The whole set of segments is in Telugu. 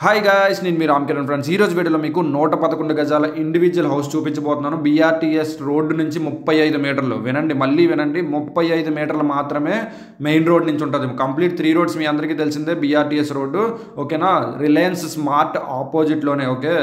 హాయ్ గాయ్స్, నేను మీ రామ్ కిరణ్ ఫ్రెండ్స్. ఈ రోజు వీడియోలో మీకు 111 గజాల ఇండివిజువల్ హౌస్ చూపించబోతున్నాను. బీఆర్టీఎస్ రోడ్డు నుంచి 35 మీటర్లు. వినండి, మళ్ళీ వినండి, 35 మీటర్లు మాత్రమే మెయిన్ రోడ్ నుంచి ఉంటుంది. కంప్లీట్ 3 రోడ్స్ మీ అందరికీ తెలిసిందే. బీఆర్టీఎస్ రోడ్డు, ఓకేనా. రిలయన్స్ స్మార్ట్ ఆపోజిట్లోనే, ఓకే.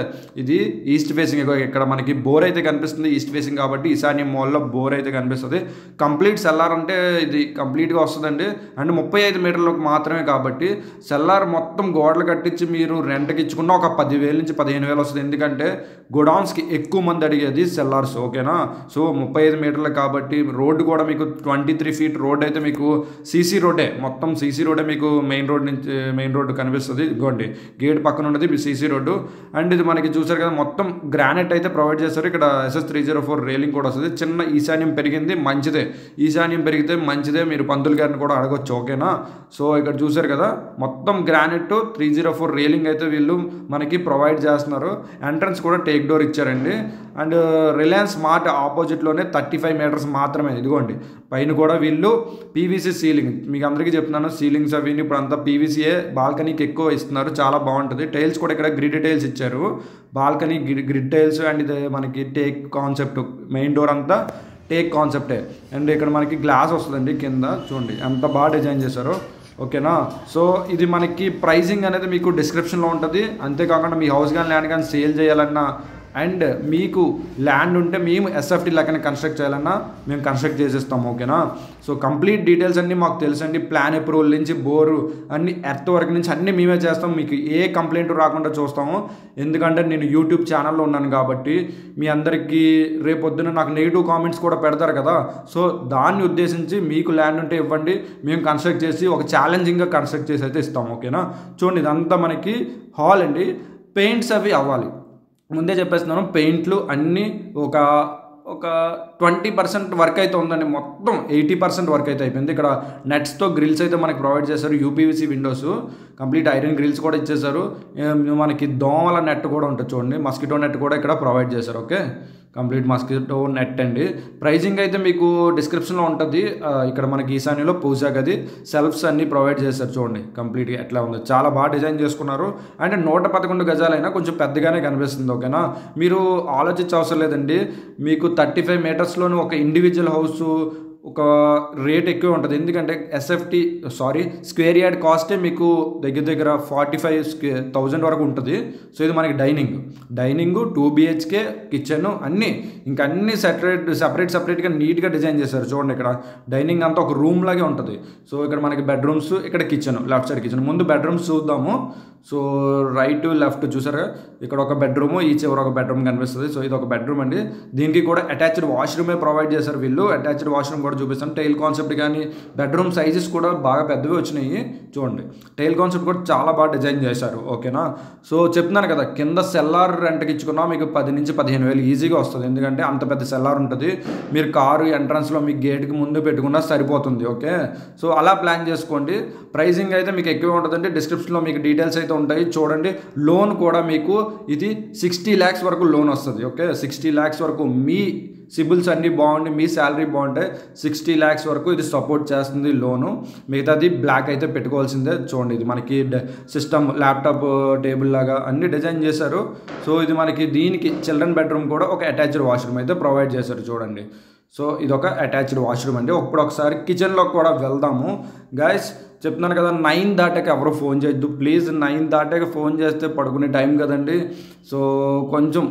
ఇది ఈస్ట్ ఫేసింగ్. ఇక్కడ మనకి బోర్ అయితే కనిపిస్తుంది, ఈస్ట్ ఫేసింగ్ కాబట్టి ఈశాన్య మాల్లో బోర్ అయితే కనిపిస్తుంది. కంప్లీట్ సెల్లార్ అంటే ఇది కంప్లీట్గా వస్తుందండి. అండ్ 35 మీటర్లకు మాత్రమే కాబట్టి సెల్లార్ మొత్తం గోడలు కట్టించి మీరు రెంట్కి ఇచ్చుకున్న ఒక 10,000 నుంచి 15,000 వస్తుంది. ఎందుకంటే గోడౌన్స్కి ఎక్కువ మంది అడిగేది సెల్లార్స్, ఓకేనా. సో 35 మీటర్లు కాబట్టి రోడ్డు కూడా మీకు 23 ఫీట్ రోడ్ అయితే మీకు సీసీ రోడ్డే, మొత్తం సీసీ రోడ్డే మీకు మెయిన్ రోడ్ నుంచి మెయిన్ రోడ్డు కనిపిస్తుంది. ఇదిగోండి, గేట్ పక్కన ఉన్నది మీ సీసీ రోడ్డు. అండ్ ఇది మనకి చూసారు కదా, మొత్తం గ్రానైట్ అయితే ప్రొవైడ్ చేస్తారు. ఇక్కడ SS304 రేలింగ్ కూడా వస్తుంది. చిన్న ఈశాన్యం పెరిగింది, మంచిదే. ఈశాన్యం పెరిగితే మంచిదే, మీరు పంతులు గారిని కూడా అడగొచ్చు, ఓకేనా. సో ఇక్కడ చూసారు కదా, మొత్తం గ్రానైట్ 304 రేలింగ్ అయితే వీళ్ళు మనకి ప్రొవైడ్ చేస్తున్నారు. ఎంట్రన్స్ కూడా టేక్ డోర్ ఇచ్చారండి. అండ్ రిలయన్స్ స్మార్ట్ ఆపోజిట్లోనే 35 మీటర్స్ మాత్రమే. ఇదిగోండి, పైన కూడా వీళ్ళు పీవీసీ సీలింగ్, మీకు అందరికీ చెప్తున్నాను, సీలింగ్స్ అవి ఇప్పుడు అంతా పీవీసీయే. బాల్కనీకి ఎక్కువ ఇస్తున్నారు, చాలా బాగుంటుంది. టైల్స్ కూడా ఇక్కడ గ్రిడ్ టైల్స్ ఇచ్చారు. Balcony grid tiles. అండ్ ఇది మనకి టేక్ కాన్సెప్ట్, మెయిన్ డోర్ అంతా టేక్ కాన్సెప్టే. అండ్ ఇక్కడ మనకి గ్లాస్ వస్తుందండి కింద, చూడండి ఎంత బాగా డిజైన్ చేశారో, ఓకేనా. సో ఇది మనకి ప్రైజింగ్ అనేది మీకు డిస్క్రిప్షన్లో ఉంటుంది. అంతేకాకుండా మీ హౌస్ కానీ ల్యాండ్ కానీ సేల్ చేయాలన్నా, అండ్ మీకు ల్యాండ్ ఉంటే మేము ఎస్ఎఫ్టీ లెక్కన కన్స్ట్రక్ట్ చేయాలన్నా మేము కన్స్ట్రక్ట్ చేసేస్తాం, ఓకేనా. సో కంప్లీట్ డీటెయిల్స్ అన్నీ మాకు తెలుసండి. ప్లాన్ అప్రూవల్ నుంచి బోరు అన్ని ఎర్త్ వర్క్ నుంచి అన్నీ మేమే చేస్తాం. మీకు ఏ కంప్లైంట్ రాకుండా చూస్తాము. ఎందుకంటే నేను యూట్యూబ్ ఛానల్లో ఉన్నాను కాబట్టి మీ అందరికీ రేపొద్దున నాకు నెగిటివ్ కామెంట్స్ కూడా పెడతారు కదా. సో దాన్ని ఉద్దేశించి మీకు ల్యాండ్ ఉంటే ఇవ్వండి, మేము కన్స్ట్రక్ట్ చేసి ఒక ఛాలెంజింగ్గా కన్స్ట్రక్ట్ చేసి అయితే ఇస్తాం, ఓకేనా. చూడండి, ఇదంతా మనకి హాల్ అండి. పెయింట్స్ అవి అవ్వాలి, ముందే చెప్పేస్తున్నాను. పెయింట్లు అన్నీ ఒక 20% వర్క్ అయితే ఉందండి. మొత్తం 80% వర్క్ అయితే అయిపోయింది. ఇక్కడ నెట్స్తో గ్రిల్స్ అయితే మనకి ప్రొవైడ్ చేశారు. UPVC windows, complete iron grills కూడా ఇచ్చేసారు. మనకి దోమల నెట్ కూడా ఉంటుంది, చూడండి, మస్కిటో నెట్ కూడా ఇక్కడ ప్రొవైడ్ చేశారు, ఓకే. కంప్లీట్ మస్కిటో నెట్ అండి. ప్రైజింగ్ అయితే మీకు డిస్క్రిప్షన్లో ఉంటుంది. ఇక్కడ మనకి ఈశాన్యలో పూజా గది, సెల్ఫ్స్ అన్నీ ప్రొవైడ్ చేశారు. చూడండి కంప్లీట్గా ఎట్లా ఉంది, చాలా బాగా డిజైన్ చేసుకున్నారు. అంటే 111 గజాలైనా కొంచెం పెద్దగానే కనిపిస్తుంది, ఓకేనా. మీరు ఆలోచించే అవసరం లేదండి. మీకు 35 మీటర్స్లోని ఒక ఇండివిజువల్ హౌస్ ఒక రేట్ ఎక్కువ ఉంటుంది. ఎందుకంటే స్క్వేర్ యార్డ్ కాస్టే మీకు దగ్గర దగ్గర 45,000 వరకు ఉంటుంది. సో ఇది మనకి డైనింగ్ 2 BHK కిచెన్ అన్నీ, ఇంకా అన్నీ సపరేట్గా నీట్గా డిజైన్ చేశారు. చూడండి, ఇక్కడ డైనింగ్ అంతా ఒక రూమ్ లాగే ఉంటుంది. సో ఇక్కడ మనకి బెడ్రూమ్స్, ఇక్కడ కిచెన్, లెఫ్ట్ సైడ్ కిచెన్. ముందు బెడ్రూమ్స్ చూద్దాము. సో రైట్ లెఫ్ట్ చూసారా, ఇక్కడ ఒక బెడ్రూమ్, ఈ చివర ఒక బెడ్రూమ్ కనిపిస్తుంది. సో ఇది ఒక బెడ్రూమ్ అండి. దీనికి కూడా అటాచ్డ్ వాష్రూమే ప్రొవైడ్ చేశారు వీళ్ళు. అటాచ్డ్ వాష్రూమ్ కూడా చూపిస్తాను. టైల్ కాన్సెప్ట్ కానీ బెడ్రూమ్ సైజెస్ కూడా బాగా పెద్దవి వచ్చినాయి. చూడండి, టైల్ కాన్సెప్ట్ కూడా చాలా బాగా డిజైన్ చేశారు, ఓకేనా. సో చెప్తున్నాను కదా, కింద సెల్లార్ రెంట్కి ఇచ్చుకున్నా మీకు 10 నుంచి 15,000 ఈజీగా వస్తుంది. ఎందుకంటే అంత పెద్ద సెల్లార్ ఉంటుంది. మీరు కారు ఎంట్రన్స్లో మీ గేట్కి ముందు పెట్టుకున్నా సరిపోతుంది, ఓకే. సో అలా ప్లాన్ చేసుకోండి. ప్రైజింగ్ అయితే మీకు ఎక్కువ ఉంటుందండి. డిస్క్రిప్షన్లో మీకు డీటెయిల్స్ అయితే ఉంటాయి, చూడండి. లోన్ కూడా మీకు ఇది 60 lakhs వరకు లోన్ వస్తుంది, ఓకే. 60 lakhs వరకు మీ సిబిల్స్ అన్నీ బాగుండి, మీ శాలరీ బాగుంటే 60 lakhs వరకు ఇది సపోర్ట్ చేస్తుంది లోను. మిగతాది బ్లాక్ అయితే పెట్టుకోవాల్సిందే. చూడండి, ఇది మనకి సిస్టమ్, ల్యాప్టాప్ టేబుల్ లాగా అన్ని డిజైన్ చేశారు. సో ఇది మనకి దీనికి చిల్డ్రన్ బెడ్రూమ్ కూడా ఒక అటాచ్డ్ వాష్రూమ్ అయితే ప్రొవైడ్ చేశారు, చూడండి. సో ఇదొక అటాచ్డ్ వాష్రూమ్ అండి. ఒకసారి కిచెన్లో కూడా వెళ్దాము గైస్. చెప్తున్నాను కదా, 9 దాటాక ఎవరో ఫోన్ చేయొద్దు ప్లీజ్. 9 దాటాక ఫోన్ చేస్తే పడుకునే టైం కదండి. సో కొంచెం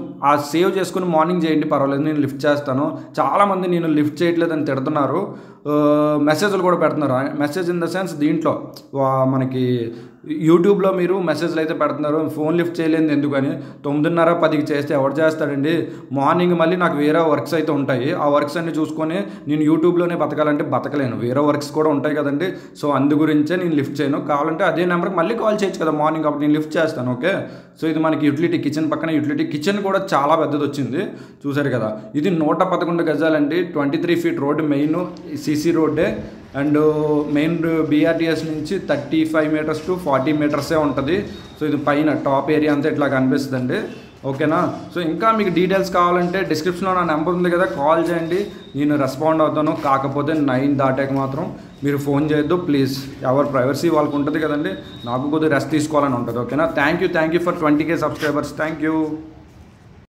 సేవ్ చేసుకుని మార్నింగ్ చేయండి, పర్వాలేదు, నేను లిఫ్ట్ చేస్తాను. చాలామంది నేను లిఫ్ట్ చేయట్లేదని తిడుతున్నారు, మెసేజ్లు కూడా పెడుతున్నారు. మెసేజ్ ఇన్ ద సెన్స్ దీంట్లో మనకి యూట్యూబ్లో మీరు మెసేజ్లు అయితే పెడుతున్నారు, ఫోన్ లిఫ్ట్ చేయలేదు ఎందుకని. 9:30, 10కి చేస్తే ఎవరు చేస్తాడండి. మార్నింగ్ మళ్ళీ నాకు వేరే వర్క్స్ అయితే ఉంటాయి. ఆ వర్క్స్ అన్ని చూసుకొని నేను యూట్యూబ్లోనే బతకాలంటే బతకలేను, వేరే వర్క్స్ కూడా ఉంటాయి కదండి. సో అందు గురించే నేను లిఫ్ట్ చేయను. కావాలంటే అదే నెంబర్కి మళ్ళీ కాల్ చేయొచ్చు కదా మార్నింగ్, కాబట్టి నేను లిఫ్ట్ చేస్తాను, ఓకే. సో ఇది మనకి యూటిలిటీ కిచెన్, పక్కన యూటిలిటీ కిచెన్ కూడా చాలా పెద్దది వచ్చింది, చూసారు కదా. ఇది 111 గజాలండి. 23 ఫీట్ రోడ్డు, మెయిన్ సీసీ రోడ్డే. అండ్ మెయిన్ బీఆర్టీఎస్ నుంచి 35 మీటర్స్ టు 40 మీటర్సే ఉంటుంది. సో ఇది పైన టాప్ ఏరియా అంతా ఇట్లా కనిపిస్తుందండి, ఓకేనా. సో ఇంకా మీకు డీటెయిల్స్ కావాలంటే డిస్క్రిప్షన్లో నా నెంబర్ ఉంది కదా, కాల్ చేయండి, నేను రెస్పాండ్ అవుతాను. కాకపోతే 9 దాటాక మాత్రం మీరు ఫోన్ చేయొద్దు ప్లీజ్. ఎవరి ప్రైవసీ వాళ్ళకు ఉంటుంది కదండి, నాకు కొద్దిగా రెస్ట్ తీసుకోవాలని ఉంటుంది. ఓకేనా. Thank you for 20K subscribers. Thank you.